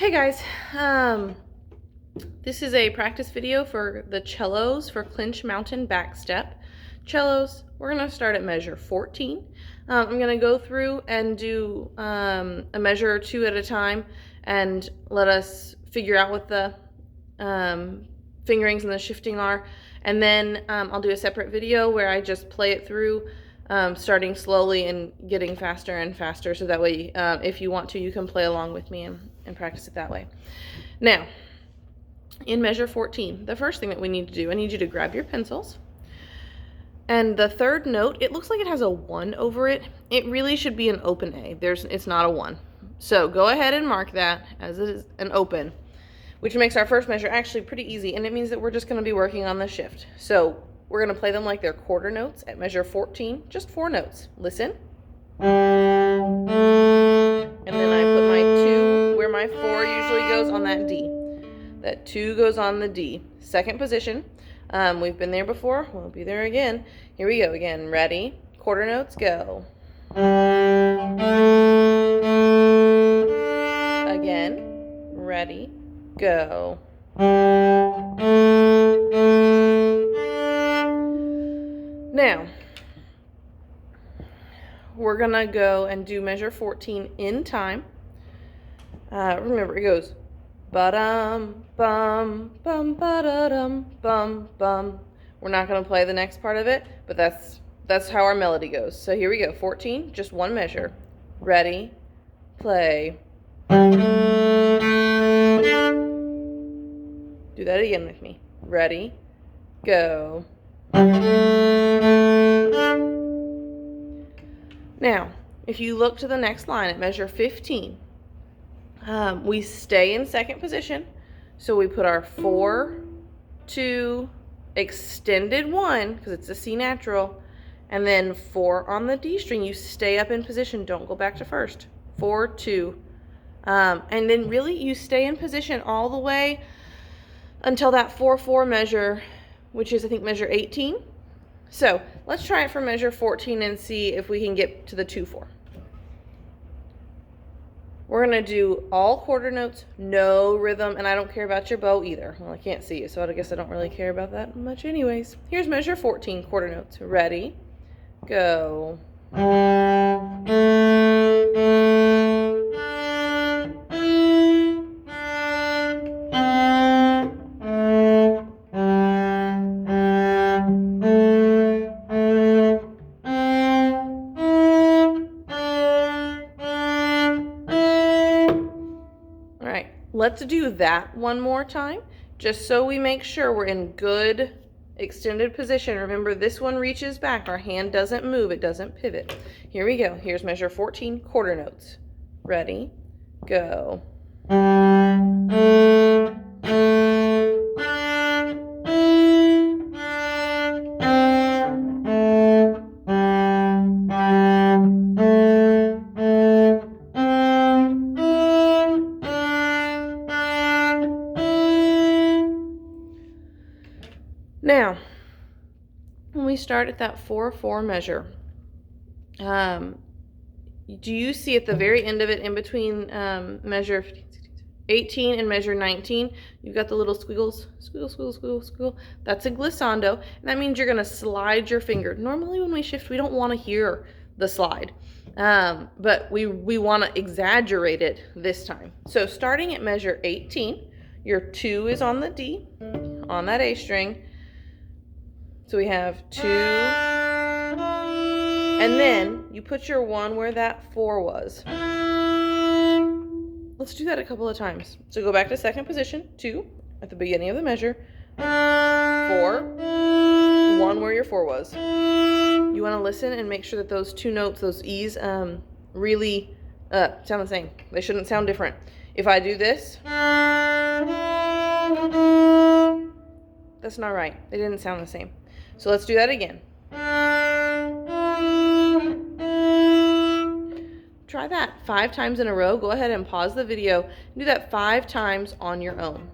Hey guys, this is a practice video for the cellos for Clinch Mtn Backstep. Cellos, we're going to start at measure 14. I'm going to go through and do a measure or two at a time and let us figure out what the fingerings and the shifting are. And then I'll do a separate video where I just play it through, starting slowly and getting faster and faster, so that way if you want to, you can play along with me and practice it that way. Now, in measure 14, the first thing that we need to do, I need you to grab your pencils. And the third note, it looks like it has a 1 over it. It really should be an open A. It's not a 1. So go ahead and mark that as it is an open, which makes our first measure actually pretty easy, and it means that we're just going to be working on the shift. So we're going to play them like they're quarter notes at measure 14, just 4 notes. Listen. And then I put my 2 where my 4 usually goes on that D. That 2 goes on the D. Second position. We've been there before. We'll be there again. Here we go again. Ready? Quarter notes, go. Again. Ready? Go. Now, we're going to go and do measure 14 in time. Remember, it goes ba-dum, bum, bum, ba-da-dum, bum, bum. We're not going to play the next part of it, but that's how our melody goes. So here we go. 14, just one measure. Ready, play. Do that again with me. Ready, go. Now, if you look to the next line at measure 15, we stay in second position. So we put our 4, 2, extended 1, because it's a C natural, and then 4 on the D string. You stay up in position. Don't go back to first. 4, 2. And then really you stay in position all the way until that 4-4 measure, which is, I think, measure 18. So let's try it for measure 14 and see if we can get to the 2-4. We're going to do all quarter notes, no rhythm, and I don't care about your bow either. Well, I can't see you, so I guess I don't really care about that much anyways. Here's measure 14, quarter notes. Ready, go. Let's do that one more time, just so we make sure we're in good extended position. Remember, this one reaches back. Our hand doesn't move. It doesn't pivot. Here we go. Here's measure 14, quarter notes. Ready, go. Now, when we start at that 4-4 measure, do you see at the very end of it, in between measure 18 and measure 19, you've got the little squiggles, squiggle, squiggle, squiggle, squiggle. That's a glissando, and that means you're going to slide your finger. Normally when we shift, we don't want to hear the slide, but we want to exaggerate it this time. So starting at measure 18, your 2 is on the D, on that A string. So we have 2, and then you put your 1 where that 4 was. Let's do that a couple of times. So go back to second position, 2 at the beginning of the measure, 4, 1 where your 4 was. You want to listen and make sure that those 2 notes, those E's, really sound the same. They shouldn't sound different. If I do this, that's not right. They didn't sound the same. So let's do that again. Try that 5 times in a row. Go ahead and pause the video and do that 5 times on your own.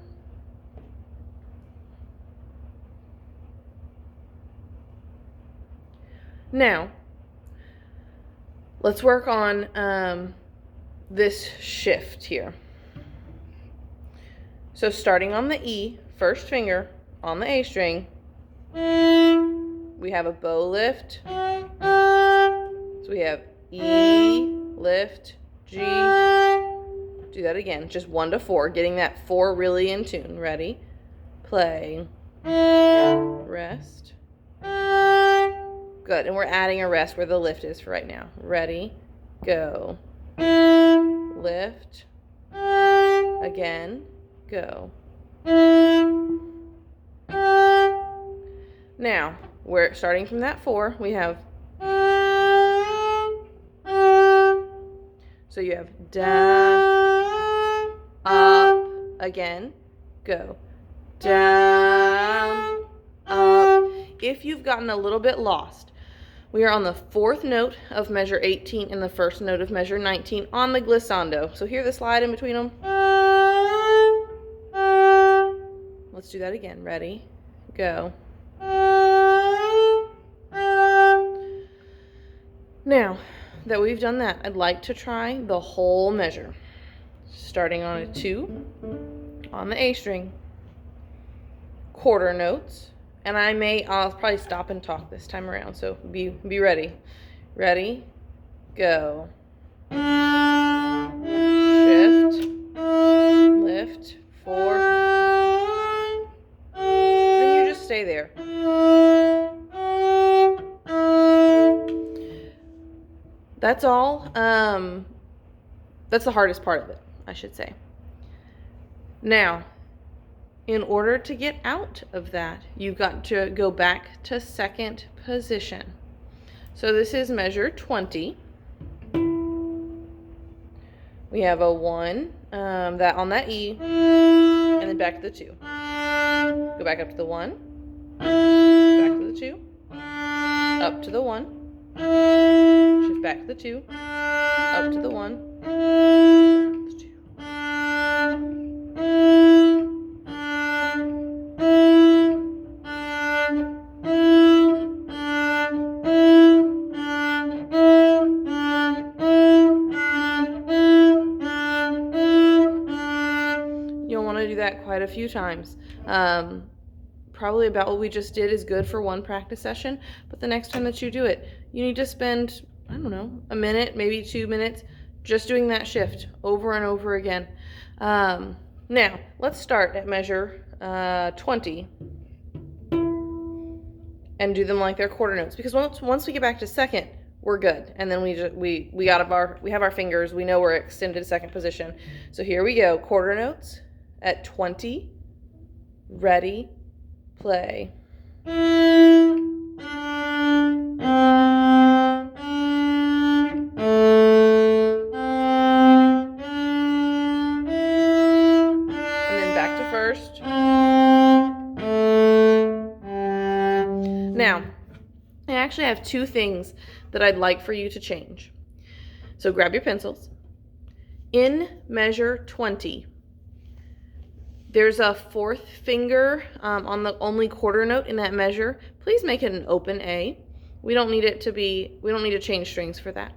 Now, let's work on this shift here. So starting on the E, first finger on the A string, we have a bow lift. So we have E, lift, G. Do that again, just 1 to 4, getting that 4 really in tune. Ready? Play. Rest. Good, and we're adding a rest where the lift is for right now. Ready? Go. Lift. Again. Go. Now, we're starting from that 4. We have, so you have down, up, again, go, down, up. If you've gotten a little bit lost, we are on the 4th note of measure 18 and the 1st note of measure 19 on the glissando. So hear the slide in between them? Let's do that again. Ready? Go. Now that we've done that, I'd like to try the whole measure. Starting on a 2 on the A string, quarter notes, and I'll probably stop and talk this time around, so be ready. Ready? Go. Shift, lift, 4, then you just stay there. That's all. That's the hardest part of it, I should say. Now, in order to get out of that, you've got to go back to 2nd position. So this is measure 20. We have a 1, that on that E, and then back to the 2. Go back up to the 1, back to the 2, up to the 1, shift back to the 2, up to the 1, back to the 2. You'll want to do that quite a few times. Probably about what we just did is good for 1 practice session, but the next time that you do it, you need to spend, I don't know, a minute, maybe 2 minutes, just doing that shift over and over again. Now, let's start at measure 20 and do them like they're quarter notes, because once we get back to 2nd, we're good, and then we have our fingers, we know we're extended 2nd position. So here we go, quarter notes at 20. Ready? Play. And then back to 1st. Now, I actually have 2 things that I'd like for you to change. So grab your pencils. In measure 20, there's a 4th finger on the only quarter note in that measure. Please make it an open A. We don't need to change strings for that.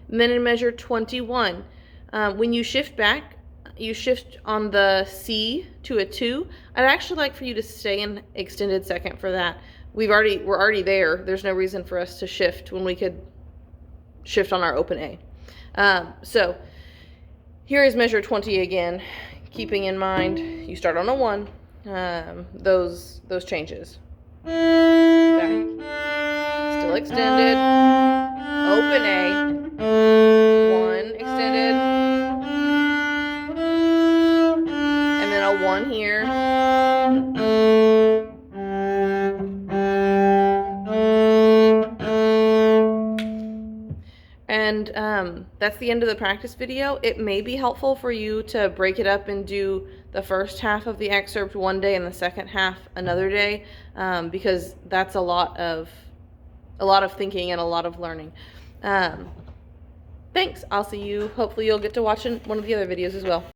And then in measure 21, when you shift back, you shift on the C to a 2. I'd actually like for you to stay in extended 2nd for that. We're already there. There's no reason for us to shift when we could shift on our open A. So here is measure 20 again. Keeping in mind, you start on a 1, those changes. Back. Still extended. Open A. 1 extended. And then a 1 here. And that's the end of the practice video. It may be helpful for you to break it up and do the first half of the excerpt one day and the second half another day, because that's a lot of thinking and a lot of learning. Thanks. I'll see you. Hopefully you'll get to watch one of the other videos as well.